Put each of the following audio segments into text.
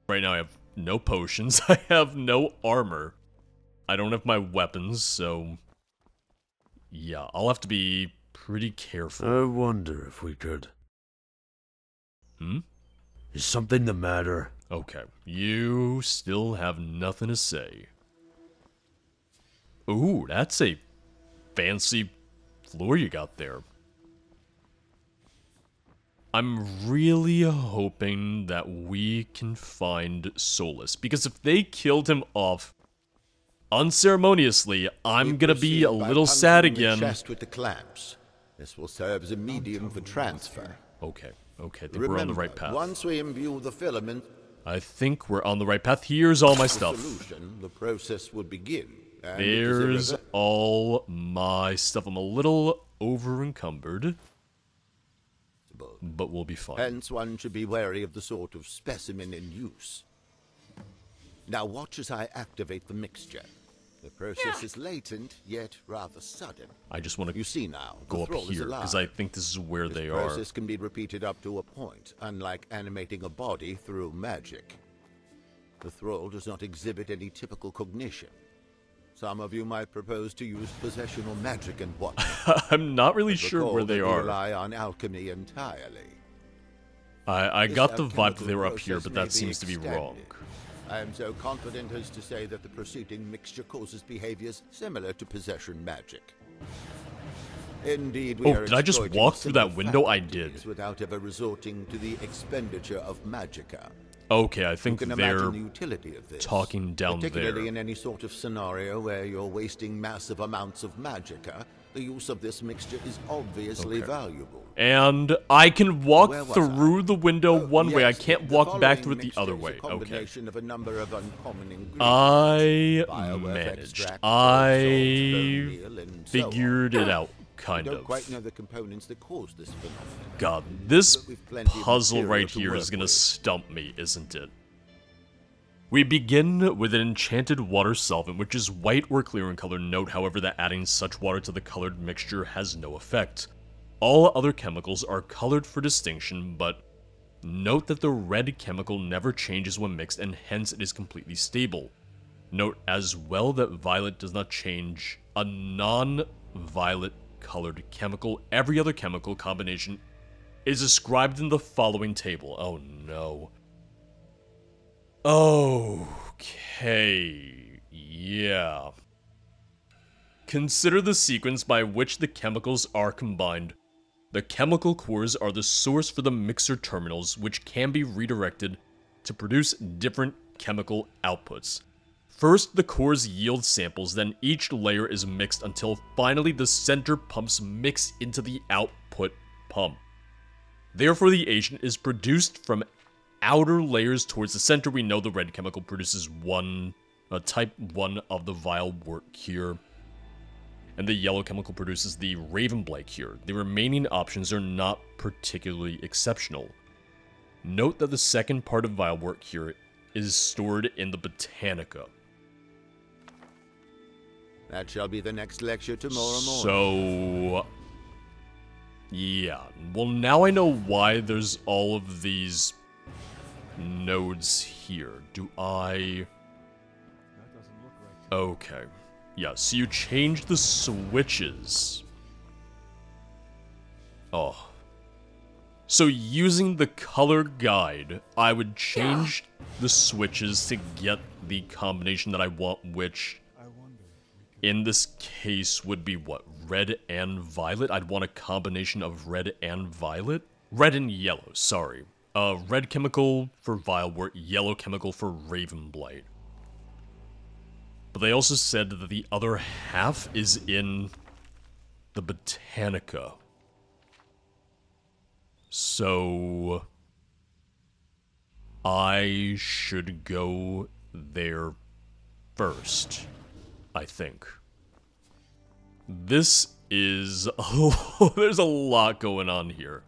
Right now I have no potions, I have no armor. I don't have my weapons, so... yeah, I'll have to be pretty careful. I wonder if we could... Hmm? Is something the matter? Okay, you still have nothing to say. Ooh, that's a fancy floor you got there. I'm really hoping that we can find Solus, because if they killed him off unceremoniously, I'm gonna be a little sad again. Chest with the clamps. This will serve as a medium for transfer. Okay, I think we're on the right path. Once we imbue the filament, I think we're on the right path. Here's all my stuff. the process would begin. There's all my stuff. I'm a little over-encumbered, but we'll be fine. Hence, one should be wary of the sort of specimen in use. Now watch as I activate the mixture. The process is latent, yet rather sudden. I just want to You see now, go up here, because I think this is where they are. The process can be repeated up to a point, unlike animating a body through magic. The thrall does not exhibit any typical cognition. Some of you might propose to use possession or magic and whatnot. I'm not really sure where they are. Rely on alchemy entirely. I got the vibe that they were up here, but that seems to be wrong. I am so confident as to say that the preceding mixture causes behaviors similar to possession magic. Indeed, we are did I just walk through that window? I did. Without ever resorting to the expenditure of magicka. Okay, I think you can they're imagine the utility of this, talking down particularly there. in any sort of scenario where you're wasting massive amounts of magicka. The use of this mixture is obviously valuable. And I can walk through the window one way. I Yes, can't the walk back following through it the mixture other is way. a combination of a number of uncommon ingredients. I Bioearth managed. extract, I salt, bone meal, and so on. figured it out, kind I don't of. quite know the components that cause this phenomenon. God, this But we've plenty of puzzle material right to here work is gonna with. stump me, isn't it? We begin with an enchanted water solvent, which is white or clear in color. Note, however, that adding such water to the colored mixture has no effect. All other chemicals are colored for distinction, but note that the red chemical never changes when mixed, and hence it is completely stable. Note as well that violet does not change. A non-violet colored chemical, every other chemical combination, is described in the following table. Oh no. Okay, yeah. Consider the sequence by which the chemicals are combined. The chemical cores are the source for the mixer terminals, which can be redirected to produce different chemical outputs. First, the cores yield samples, then each layer is mixed until finally the center pumps mix into the output pump. Therefore, the agent is produced from outer layers towards the center. We know the red chemical produces type 1 of the vile wort cure, and the yellow chemical produces the ravenblight cure. The remaining options are not particularly exceptional. Note that the second part of vile wort cure is stored in the Botanica. That shall be the next lecture tomorrow morning. So, yeah. Well, now I know why there's all of these nodes here. Do I... Okay. Yeah, so you change the switches. Oh. So using the color guide, I would change the switches to get the combination that I want, which in this case would be what? Red and violet? I'd want a combination of red and violet? Red and yellow, sorry. Red chemical for Vilewort, yellow chemical for Ravenblight. But they also said that the other half is in the Botanica. So I should go there first, I think. This is... there's a lot going on here.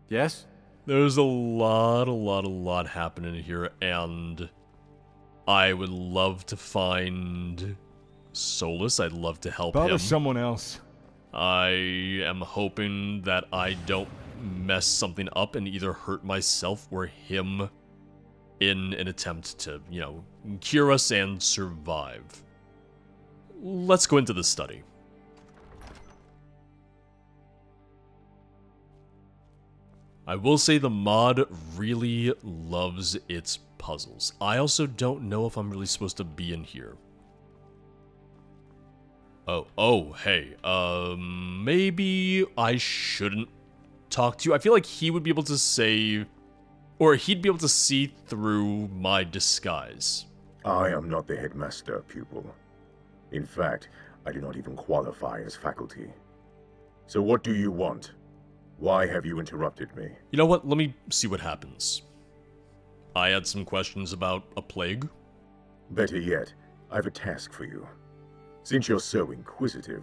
Yes? There's a lot happening here, and I would love to find Solus. I'd love to help Bother him. someone else. I am hoping that I don't mess something up and either hurt myself or him in an attempt to, cure us and survive. Let's go into the study. I will say the mod really loves its puzzles. I also don't know if I'm really supposed to be in here. Oh, hey, maybe I shouldn't talk to you. I feel like he would be able to say, or he'd be able to see through my disguise. I am not the headmaster, pupil. In fact, I do not even qualify as faculty. So what do you want? Why have you interrupted me? You know what? Let me see what happens. I had some questions about a plague. Better yet, I have a task for you. Since you're so inquisitive,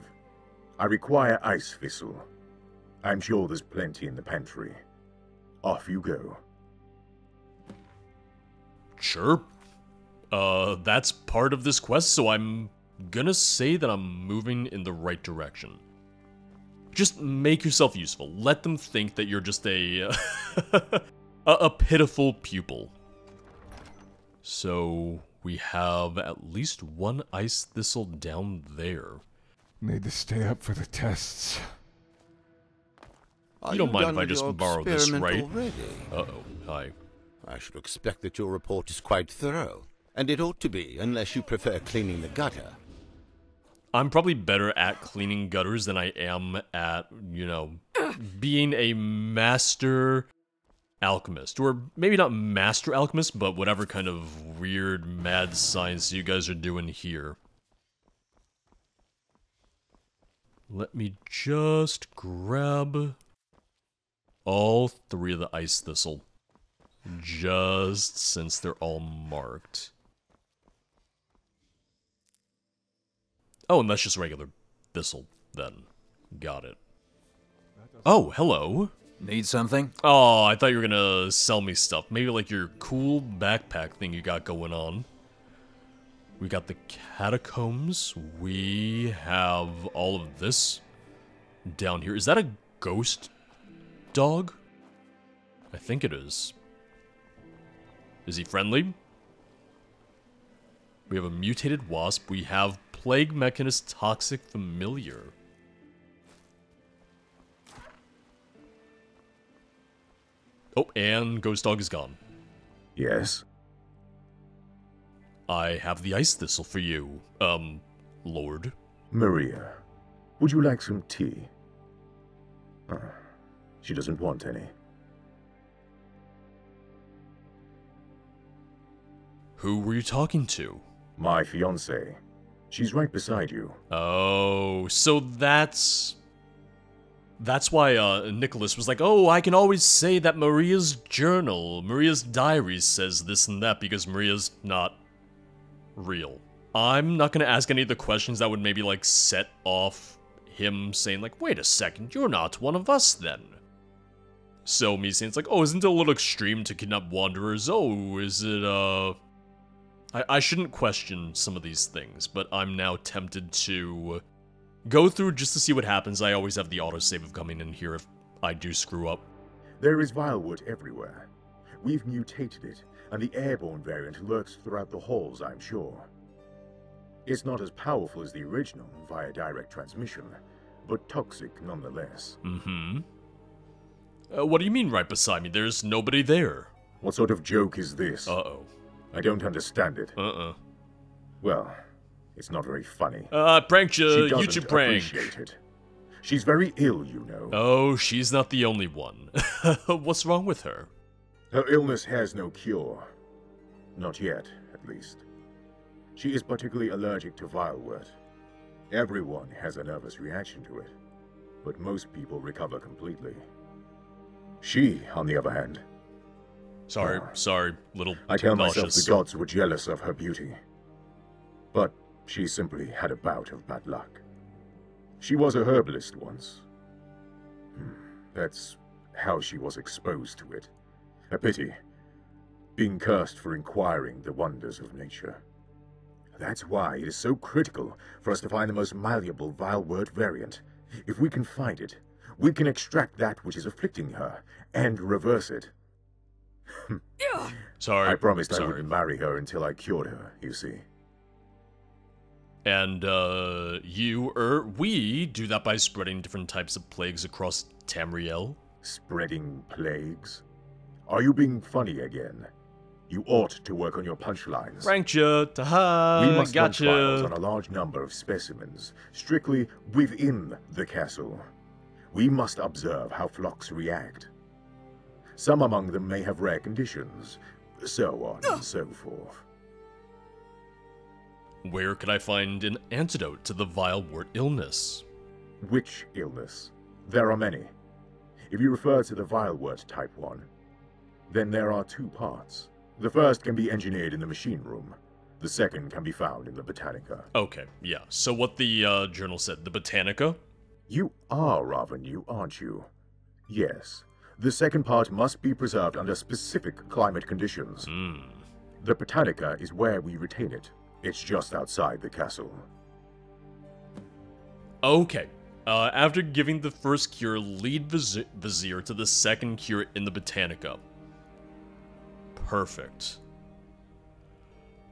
I require ice thistle. I'm sure there's plenty in the pantry. Off you go. Sure. That's part of this quest, so I'm gonna say that I'm moving in the right direction. Just make yourself useful. Let them think that you're just a a pitiful pupil. So we have at least one ice thistle down there. Need to stay up for the tests. Are You don't mind done if I with just your borrow this, right? experiment already? Uh-oh, hi. I should expect that your report is quite thorough. And it ought to be, unless you prefer cleaning the gutter. I'm probably better at cleaning gutters than I am at, being a master alchemist. Or maybe not master alchemist, but whatever kind of weird mad science you guys are doing here. Let me just grab all 3 of the ice thistle. Just since they're all marked. Oh, and that's just regular thistle, then. Got it. Oh, hello. Need something? Oh, I thought you were gonna sell me stuff. Maybe like your cool backpack thing you got going on. We got the catacombs. We have all of this down here. Is that a ghost dog? I think it is. Is he friendly? We have a mutated wasp. We have Plague Mechanist Toxic Familiar. Oh, and Ghost Dog is gone. Yes? I have the Ice Thistle for you, Lord. Maria, would you like some tea? She doesn't want any. Who were you talking to? My fiancée. She's right beside you. Oh, so that's why Nicholas was like, oh, I can always say that Maria's journal, Maria's diary says this and that because Maria's not real. I'm not gonna ask any of the questions that would maybe like set off him saying like, wait a second, you're not one of us then. So me saying it's like, oh, isn't it a little extreme to kidnap wanderers? Oh, is it I shouldn't question some of these things, but I'm now tempted to go through just to see what happens. I always have the autosave of coming in here if I do screw up. There is vilewood everywhere. We've mutated it, and the airborne variant lurks throughout the halls, I'm sure. It's not as powerful as the original via direct transmission, but toxic nonetheless. Mm-hmm. What do you mean right beside me? There's nobody there. What sort of joke is this? Uh-oh. I don't understand it. Uh-uh. Well, it's not very funny. Pranked you, She doesn't YouTube prank. appreciate it. She's very ill, you know. Oh, she's not the only one. What's wrong with her? Her illness has no cure. Not yet, at least. She is particularly allergic to vilewood. Everyone has a nervous reaction to it, but most people recover completely. She, on the other hand... Sorry, little I tell nauseous. myself the gods were jealous of her beauty. But she simply had a bout of bad luck. She was a herbalist once. That's how she was exposed to it. A pity. Being cursed for inquiring the wonders of nature. That's why it is so critical for us to find the most malleable vilewood variant. If we can find it, we can extract that which is afflicting her, and reverse it. Sorry. I promised I Sorry. wouldn't marry her until I cured her, you see. And, we do that by spreading different types of plagues across Tamriel. Spreading plagues? Are you being funny again? You ought to work on your punchlines. Pranked ya! Ta-ha! We must run trials Gotcha! on a large number of specimens, strictly within the castle. We must observe how flocks react. Some among them may have rare conditions, so on and so forth. Where could I find an antidote to the vilewort illness? Which illness? There are many. If you refer to the vilewort type 1, then there are two parts. The first can be engineered in the machine room. The second can be found in the Botanica. Okay, yeah. So what the journal said, the Botanica? You are rather new, aren't you? Yes. The second part must be preserved under specific climate conditions. The Botanica is where we retain it. It's just outside the castle. Okay. After giving the first cure, lead Vizier to the second cure in the Botanica. Perfect.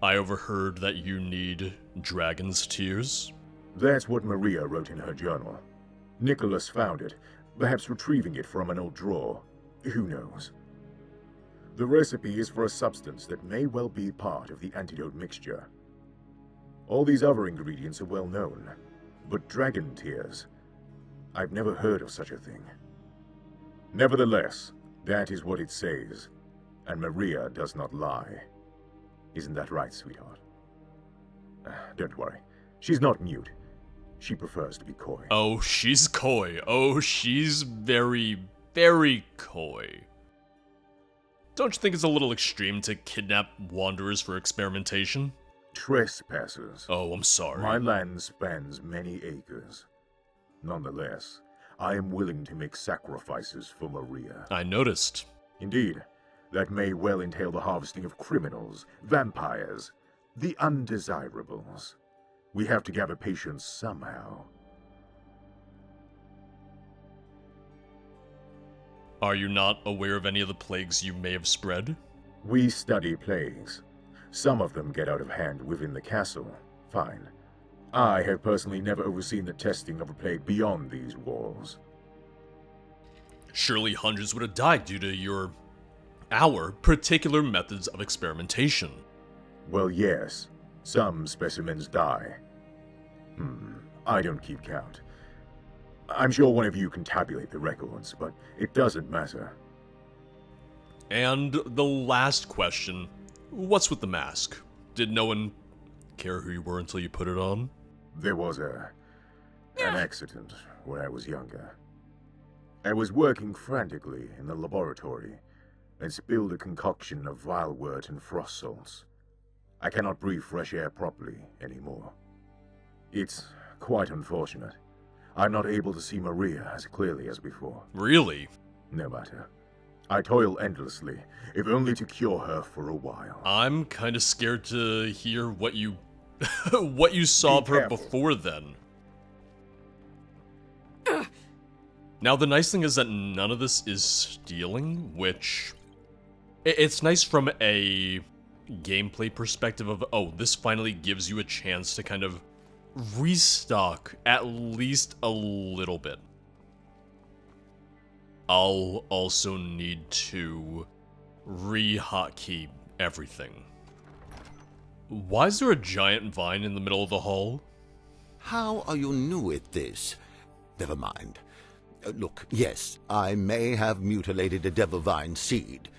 I overheard that you need dragon's tears. That's what Maria wrote in her journal. Nicholas found it, perhaps retrieving it from an old drawer. Who knows? The recipe is for a substance that may well be part of the antidote mixture. All these other ingredients are well known, but dragon tears, I've never heard of such a thing. Nevertheless, that is what it says, and Maria does not lie. Isn't that right, sweetheart? Don't worry, she's not mute. She prefers to be coy. Oh, she's coy. Oh, she's very, very coy. Don't you think it's a little extreme to kidnap wanderers for experimentation? Trespassers. Oh, I'm sorry. My land spans many acres. Nonetheless, I am willing to make sacrifices for Maria. I noticed. Indeed, that may well entail the harvesting of criminals, vampires, the undesirables. We have to gather patience somehow. Are you not aware of any of the plagues you may have spread? We study plagues. Some of them get out of hand within the castle. Fine. I have personally never overseen the testing of a plague beyond these walls. Surely hundreds would have died due to our particular methods of experimentation. Well, yes. Some specimens die. I don't keep count. I'm sure one of you can tabulate the records, but it doesn't matter. And the last question, what's with the mask? Did no one care who you were until you put it on? There was an accident when I was younger. I was working frantically in the laboratory and spilled a concoction of vilewort and frost salts. I cannot breathe fresh air properly anymore. It's quite unfortunate. I'm not able to see Maria as clearly as before. Really? No matter. I toil endlessly, if only to cure her for a while. I'm kinda scared to hear what you what you saw of her before then. Now the nice thing is that none of this is stealing, which it's nice from a gameplay perspective of, oh, this finally gives you a chance to kind of restock at least a little bit. I'll also need to re-hotkey everything. Why is there a giant vine in the middle of the hall? How are you new at this? Never mind. Look, yes, I may have mutilated a devil vine seed.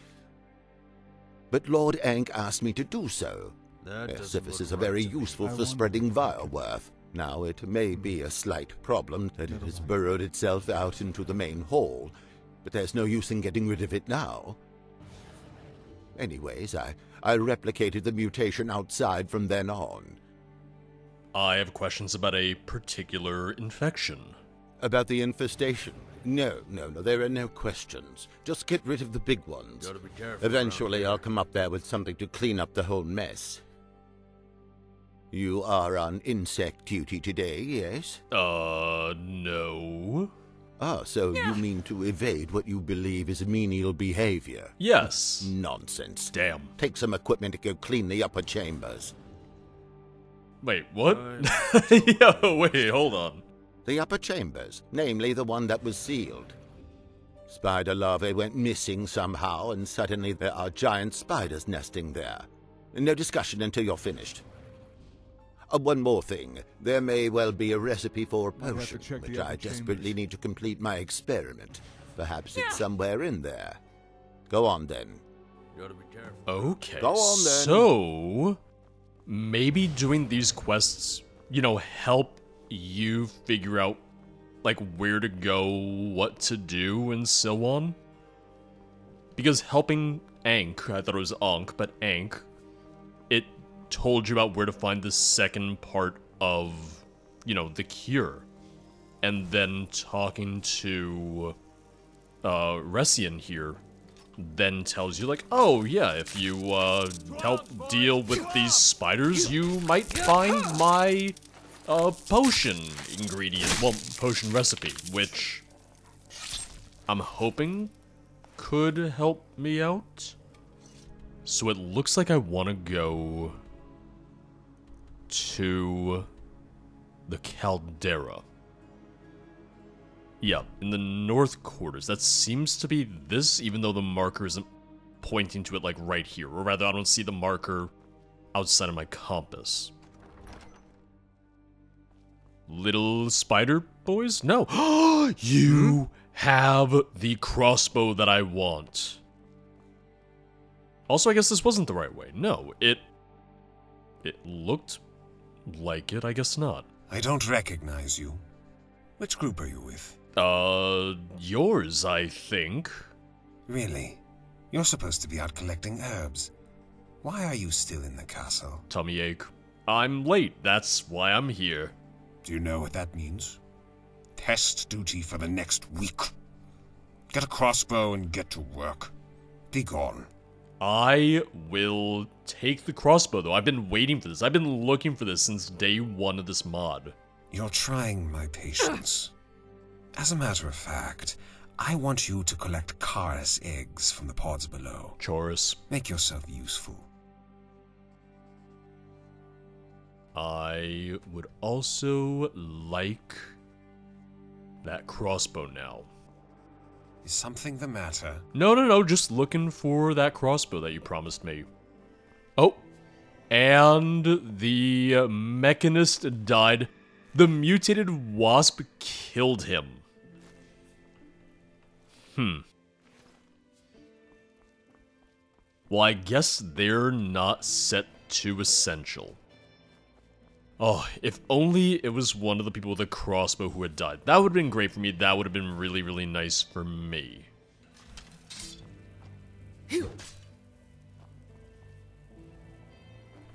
But Lord Ankh asked me to do so. Sisyphus are very useful for spreading vilewort. Now, it may be a slight problem that it has burrowed itself out into the main hall, but there's no use in getting rid of it now. Anyways, I replicated the mutation outside from then on. I have questions about a particular infection. About the infestation? No, there are no questions. Just get rid of the big ones. Gotta be careful. Eventually I'll come up there with something to clean up the whole mess. You are on insect duty today, yes? No. Ah, so you mean to evade what you believe is menial behavior? Yes. Nonsense. Damn. Take some equipment to go clean the upper chambers. Wait, what? Yo, wait, hold on. The upper chambers, namely the one that was sealed. Spider larvae went missing somehow, and suddenly there are giant spiders nesting there. No discussion until you're finished. One more thing. There may well be a recipe for a Might have to potion, check the which upper I desperately chambers. need to complete my experiment. Perhaps it's somewhere in there. Go on, then. Okay, Go on, then. so maybe doing these quests, help you figure out, like, where to go, what to do, and so on? Because helping Ankh, I thought it was Ankh, but Ankh, it told you about where to find the second part of, the cure. And then talking to Ressian here then tells you, like, oh yeah, if you help deal with these spiders, you might find my potion potion recipe, which I'm hoping could help me out. So it looks like I want to go to the caldera. Yeah, in the north quarters. That seems to be this, even though the marker isn't pointing to it, like, right here. Or rather, I don't see the marker outside of my compass. Little spider boys? No. You have the crossbow that I want. Also, I guess this wasn't the right way. No, it looked like it. I guess not. I don't recognize you. Which group are you with? Yours, I think. Really? You're supposed to be out collecting herbs. Why are you still in the castle? Tummy ache. I'm late. That's why I'm here. Do you know what that means? Test duty for the next week. Get a crossbow and get to work. Be gone. I will take the crossbow, though. I've been waiting for this. I've been looking for this since day one of this mod. You're trying my patience. As a matter of fact, I want you to collect Karis eggs from the pods below. Chorus. Make yourself useful. I would also like that crossbow now. Is something the matter? No, just looking for that crossbow that you promised me. Oh, and the mechanist died. The mutated wasp killed him. Well, I guess they're not set to essential. Oh, if only it was one of the people with a crossbow who had died. That would have been great for me. That would have been really, really nice for me.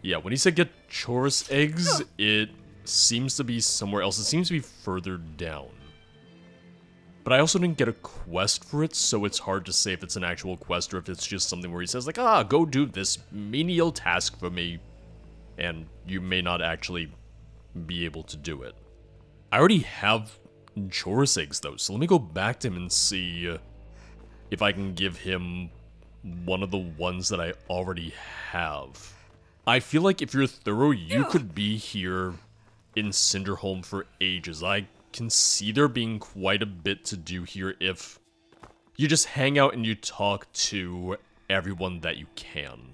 Yeah, when he said get Chorus eggs, it seems to be somewhere else. It seems to be further down. But I also didn't get a quest for it, so it's hard to say if it's an actual quest or if it's just something where he says, like, go do this menial task for me. And you may not actually be able to do it. I already have Chorus eggs, though, so let me go back to him and see if I can give him one of the ones that I already have. I feel like if you're thorough, you could be here in Cinderholm for ages. I can see there being quite a bit to do here if you just hang out and you talk to everyone that you can.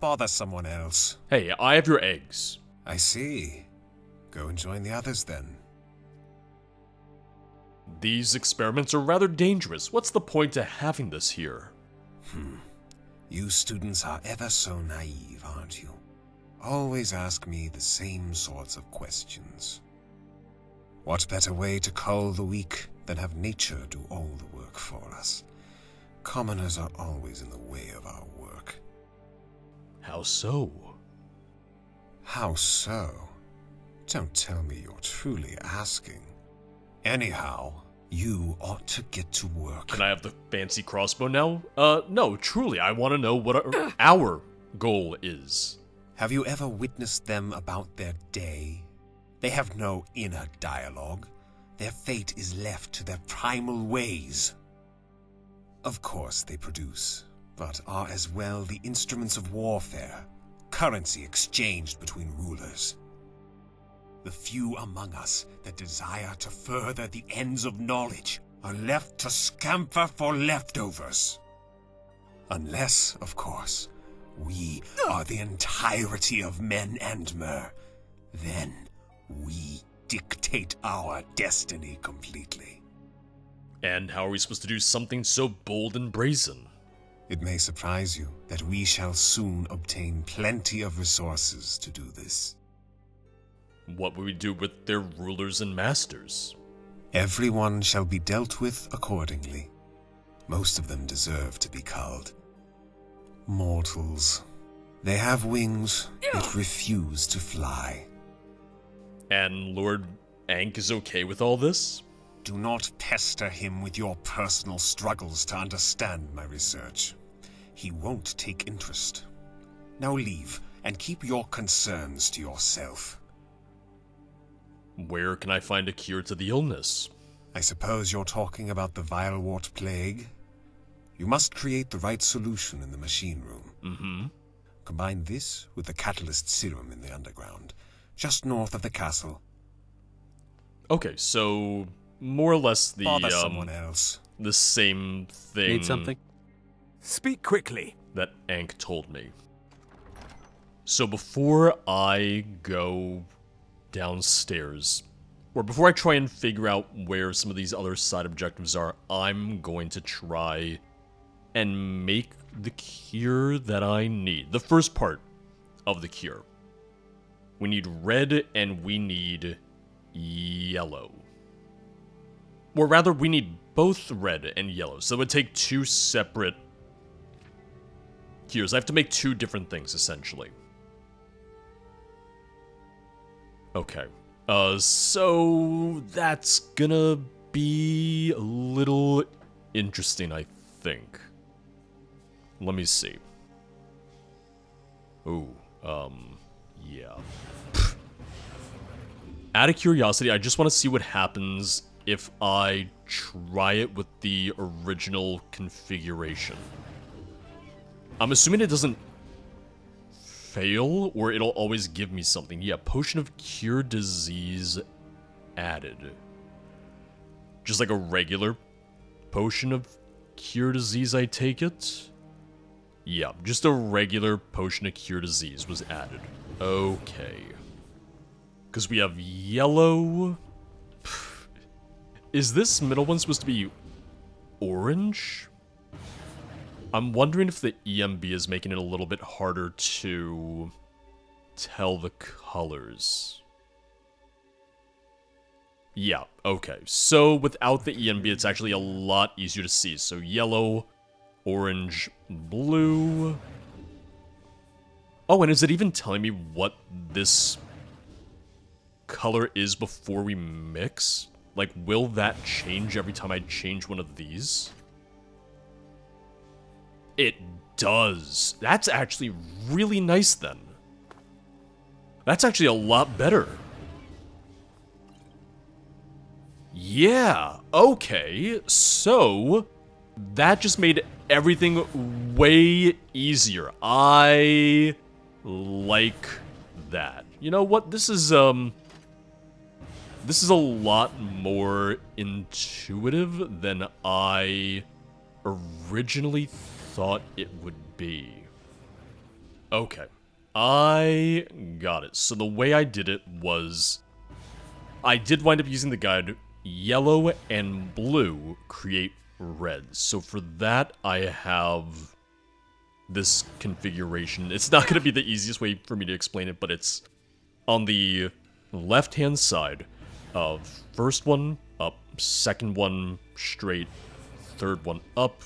Bother someone else. Hey, I have your eggs. I see. Go and join the others then. These experiments are rather dangerous. What's the point to having this here? You students are ever so naive, aren't you? Always ask me the same sorts of questions. What better way to cull the weak than have nature do all the work for us? Commoners are always in the way of our work. How so? How so? Don't tell me you're truly asking. Anyhow, you ought to get to work. Can I have the fancy crossbow now? No, truly, I want to know what our goal is. Have you ever witnessed them about their day? They have no inner dialogue. their fate is left to their primal ways. Of course they produce, but are as well the instruments of warfare, currency exchanged between rulers. The few among us that desire to further the ends of knowledge are left to scamper for leftovers. Unless, of course, we are the entirety of men and mer. Then we dictate our destiny completely. And how are we supposed to do something so bold and brazen? It may surprise you that we shall soon obtain plenty of resources to do this. What will we do with their rulers and masters? Everyone shall be dealt with accordingly. Most of them deserve to be called mortals. They have wings, yet refuse to fly. And Lord Ankh is okay with all this? Do not pester him with your personal struggles to understand my research. He won't take interest. Now leave, and keep your concerns to yourself. Where can I find a cure to the illness? I suppose you're talking about the Vilewort Plague? You must create the right solution in the machine room. Mm-hmm. Combine this with the catalyst serum in the underground, just north of the castle. Okay, so more or less Bother someone else. the same thing. Need something? Speak quickly. That Ankh told me. So before I go downstairs, or before I try and figure out where some of these other side objectives are, I'm going to try and make the cure that I need. The first part of the cure. We need red and we need yellow. Or rather, we need both red and yellow. So it would take two separate cures. I have to make two different things, essentially. Okay. So that's gonna be a little interesting, I think. Let me see. Ooh, yeah. Out of curiosity, I just want to see what happens if I try it with the original configuration. I'm assuming it doesn't fail, or it'll always give me something. Yeah, Potion of Cure Disease added. Just like a regular Potion of Cure Disease, I take it? Yeah, just a regular Potion of Cure Disease was added. Okay. Because we have yellow. Is this middle one supposed to be orange? I'm wondering if the EMB is making it a little bit harder to tell the colors. Yeah, okay. So without the EMB, it's actually a lot easier to see. So yellow, orange, blue. Oh, and is it even telling me what this color is before we mix? Like, will that change every time I change one of these? It does. That's actually really nice, then. That's actually a lot better. Yeah, okay. So, that just made everything way easier. I like that. You know what? This is a lot more intuitive than I originally thought it would be. Okay. I got it. So the way I did it was, I did wind up using the guide, yellow and blue create red. So for that, I have this configuration. It's not going to be the easiest way for me to explain it, but it's on the left-hand side of first one up, second one straight, third one up,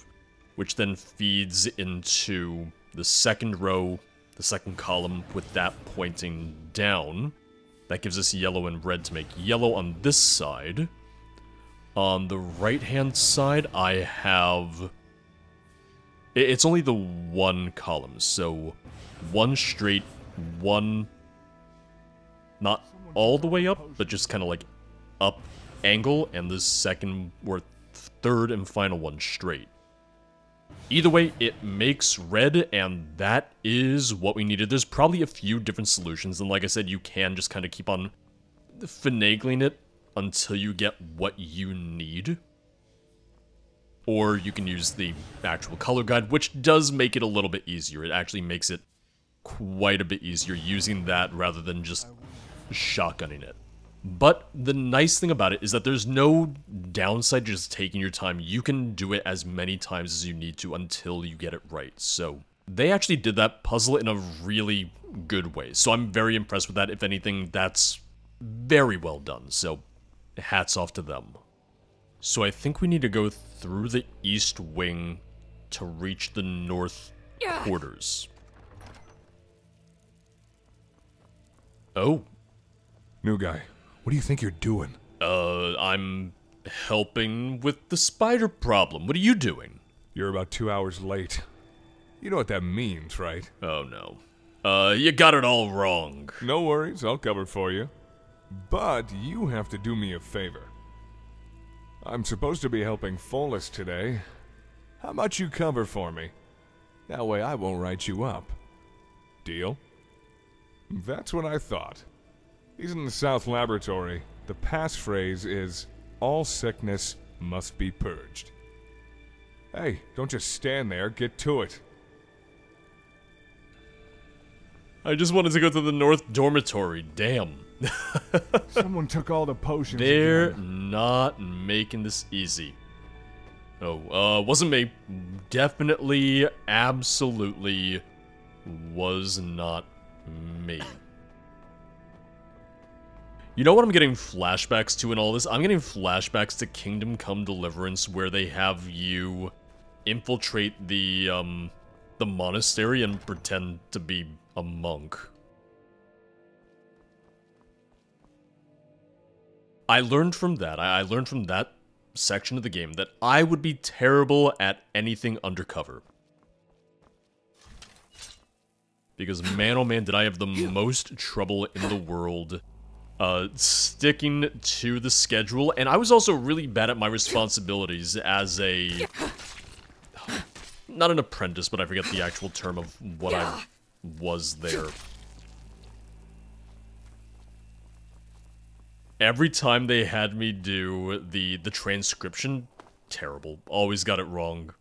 which then feeds into the second row, the second column with that pointing down. That gives us yellow and red to make yellow on this side. On the right-hand side, I have... It's only the one column, so one straight, one... Not all the way up, but just kind of like up angle and the second or third and final one straight. Either way, it makes red, and that is what we needed. There's probably a few different solutions, and like I said, you can just kind of keep on finagling it until you get what you need. Or you can use the actual color guide, which does make it a little bit easier. It actually makes it quite a bit easier using that rather than just shotgunning it. But the nice thing about it is that there's no downside to just taking your time. You can do it as many times as you need to until you get it right. So they actually did that puzzle in a really good way. So I'm very impressed with that. If anything, that's very well done. So hats off to them. So I think we need to go through the east wing to reach the north quarters. Oh. New guy, what do you think you're doing? I'm helping with the spider problem. What are you doing? You're about 2 hours late. You know what that means, right? Oh no. You got it all wrong. No worries, I'll cover for you. But you have to do me a favor. I'm supposed to be helping Follis today. How about you cover for me? That way I won't write you up. Deal? That's what I thought. He's in the South Laboratory. The passphrase is, all sickness must be purged. Hey, don't just stand there, get to it. I just wanted to go to the north dormitory, damn. Someone took all the potions They're again. not making this easy. Oh, wasn't me. Definitely, absolutely was not me. You know what I'm getting flashbacks to in all this? I'm getting flashbacks to Kingdom Come Deliverance, where they have you infiltrate the monastery and pretend to be a monk. I learned from that. I learned from that section of the game that I would be terrible at anything undercover. Because man, oh man, did I have the most trouble in the world sticking to the schedule. And I was also really bad at my responsibilities as a... not an apprentice, but I forget the actual term of what I was there. Every time they had me do the transcription, terrible. Always got it wrong.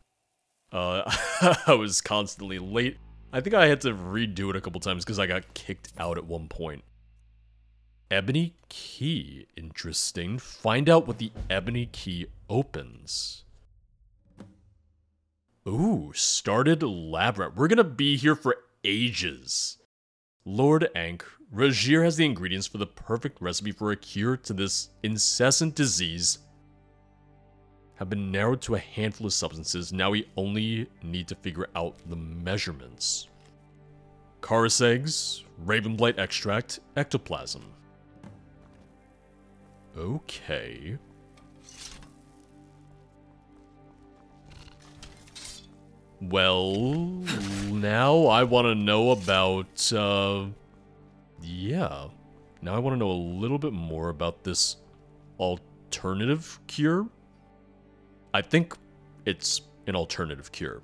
I was constantly late. I think I had to redo it a couple times because I got kicked out at one point. Ebony key. Interesting. Find out what the ebony key opens. Ooh, started lab rat. We're gonna be here for ages. Lord Ankh, Rajir has the ingredients for the perfect recipe for a cure to this incessant disease. Have been narrowed to a handful of substances. Now we only need to figure out the measurements. Chorus eggs, Ravenblight extract, ectoplasm. Okay. Well, now I want to know about, yeah. Now I want to know a little bit more about this alternative cure. I think it's an alternative cure.